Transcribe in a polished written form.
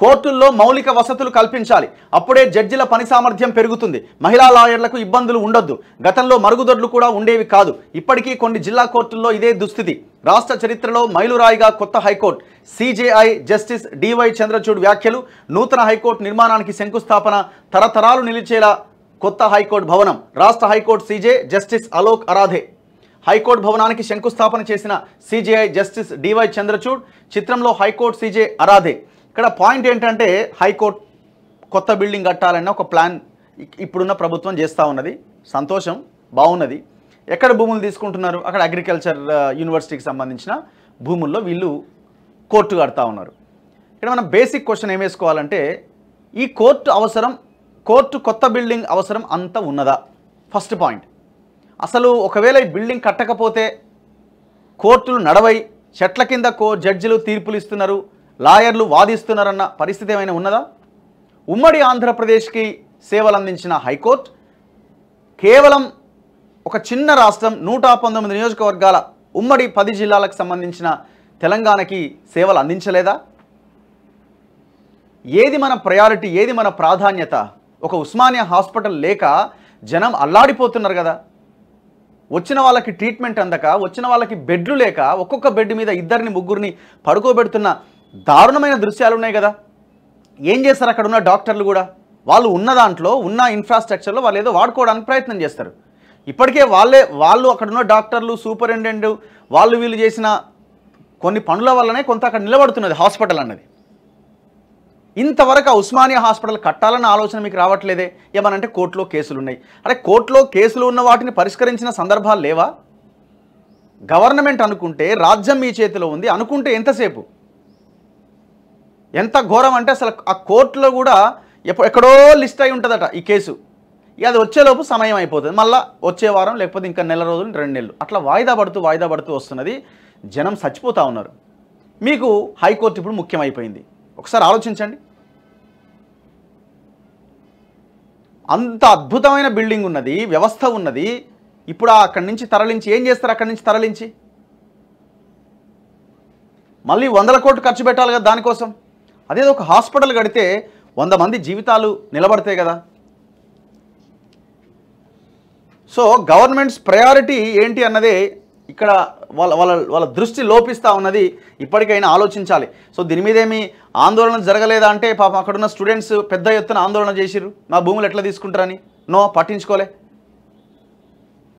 కోర్టుల్లో మౌలిక వసతులు కల్పించాలి. అప్పుడే జడ్జిల పని సామర్థ్యం పెరుగుతుంది. మహిళా లాయర్లకు ఇబ్బందులు ఉండొద్దు. గతంలో మరుగుదొడ్లు కూడా ఉండేవి కాదు. ఇప్పటికీ కొన్ని జిల్లా కోర్టుల్లో ఇదే దుస్థితి. రాష్ట్ర చరిత్రలో మైలురాయిగా కొత్త high court. CJI justice DY Chandrachud వ్యాఖ్యలు. నూతన హైకోర్టు నిర్మాణానికి శంకుస్థాపన. తరతరాలు నిలిచేలా కొత్త హైకోర్టు భవనం. రాష్ట్ర high court CJ justice Alok Aradhe high court భవనానికి శంకుస్థాపన చేసిన సిజేఐ జస్టిస్ డివై చంద్రచూడ్. చిత్రంలో హైకోర్టు సీజే అరాధే. ఇక్కడ పాయింట్ ఏంటంటే హైకోర్టు కొత్త బిల్డింగ్ కట్టాలన్న ఒక ప్లాన్ ఇప్పుడున్న ప్రభుత్వం చేస్తూ ఉన్నది. సంతోషం, బాగున్నది. ఎక్కడ భూములు తీసుకుంటున్నారు? అక్కడ అగ్రికల్చర్ యూనివర్సిటీకి సంబంధించిన భూముల్లో వీళ్ళు కోర్టు కడతా ఉన్నారు. ఇక్కడ మనం బేసిక్ క్వశ్చన్ ఏం వేసుకోవాలంటే ఈ కోర్టు అవసరం, కోర్టు కొత్త బిల్డింగ్ అవసరం అంత ఉన్నదా? First point. అసలు ఒకవేళ ఈ బిల్డింగ్ కట్టకపోతే కోర్టులు నడవై చెట్ల కింద జడ్జిలు తీర్పులు ఇస్తున్నారు, లాయర్లు వాదిస్తున్నారన్న పరిస్థితి ఏమైనా ఉన్నదా? ఉమ్మడి ఆంధ్రప్రదేశ్కి సేవలు అందించిన హైకోర్టు కేవలం ఒక చిన్న రాష్ట్రం 119 నియోజకవర్గాల ఉమ్మడి 10 జిల్లాలకు సంబంధించిన తెలంగాణకి సేవలు అందించలేదా? ఏది మన ప్రయారిటీ, ఏది మన ప్రాధాన్యత? ఒక ఉస్మానియా హాస్పిటల్ లేక జనం అల్లాడిపోతున్నారు కదా. వచ్చిన వాళ్ళకి ట్రీట్మెంట్ అందక, వచ్చిన వాళ్ళకి బెడ్లు లేక ఒక్కొక్క బెడ్ మీద 2 ముగ్గురిని పడుకోబెడుతున్న దారుణమైన దృశ్యాలు ఉన్నాయి కదా. ఏం చేస్తారు అక్కడ ఉన్న డాక్టర్లు కూడా? వాళ్ళు ఉన్న దాంట్లో ఉన్న ఇన్ఫ్రాస్ట్రక్చర్లో వాళ్ళు ఏదో వాడుకోవడానికి ప్రయత్నం చేస్తారు. ఇప్పటికే వాళ్ళు అక్కడ ఉన్న డాక్టర్లు, సూపరింటెండెంట్ వీళ్ళు చేసిన కొన్ని పనుల వల్లనే కొంత అక్కడ నిలబడుతున్నది హాస్పిటల్ అన్నది. ఇంతవరకు ఆ ఉస్మానియా హాస్పిటల్ కట్టాలన్న ఆలోచన మీకు రావట్లేదే? ఏమనంటే కోర్టులో కేసులు ఉన్నాయి. అరే కోర్టులో కేసులు ఉన్న వాటిని పరిష్కరించిన సందర్భాలు లేవా? గవర్నమెంట్ అనుకుంటే, రాజ్యం మీ చేతిలో ఉంది అనుకుంటే ఎంతసేపు? ఎంత ఘోరం అంటే అసలు ఆ కోర్టులో కూడా ఎక్కడో లిస్ట్ అయి ఉంటుందట ఈ కేసు. అది వచ్చేలోపు సమయం అయిపోతుంది. మళ్ళీ వచ్చే వారం, లేకపోతే ఇంకా నెల రోజులు, 2 నెలలు అట్లా వాయిదా పడుతూ వస్తున్నది. జనం చచ్చిపోతూ ఉన్నారు. మీకు హైకోర్టు ఇప్పుడు ముఖ్యమైపోయింది. ఒకసారి ఆలోచించండి. అంత అద్భుతమైన బిల్డింగ్ ఉన్నది, వ్యవస్థ ఉన్నది. ఇప్పుడు అక్కడి నుంచి తరలించి ఏం చేస్తారు? అక్కడి నుంచి తరలించి మళ్ళీ 100 కోట్లు ఖర్చు పెట్టాలి కదా దానికోసం. అదేదో ఒక హాస్పిటల్ కడితే 100 మంది జీవితాలు నిలబడతాయి కదా. సో గవర్నమెంట్స్ ప్రయారిటీ ఏంటి అన్నదే ఇక్కడ వాళ్ళ దృష్టి లోపిస్తూ ఉన్నది. ఇప్పటికైనా ఆలోచించాలి. సో దీని మీద ఏమి ఆందోళన జరగలేదా అంటే పాపం అక్కడున్న స్టూడెంట్స్ పెద్ద ఎత్తున ఆందోళన చేసిర్రు, మా భూములు ఎట్లా తీసుకుంటారని. నో, పట్టించుకోలే.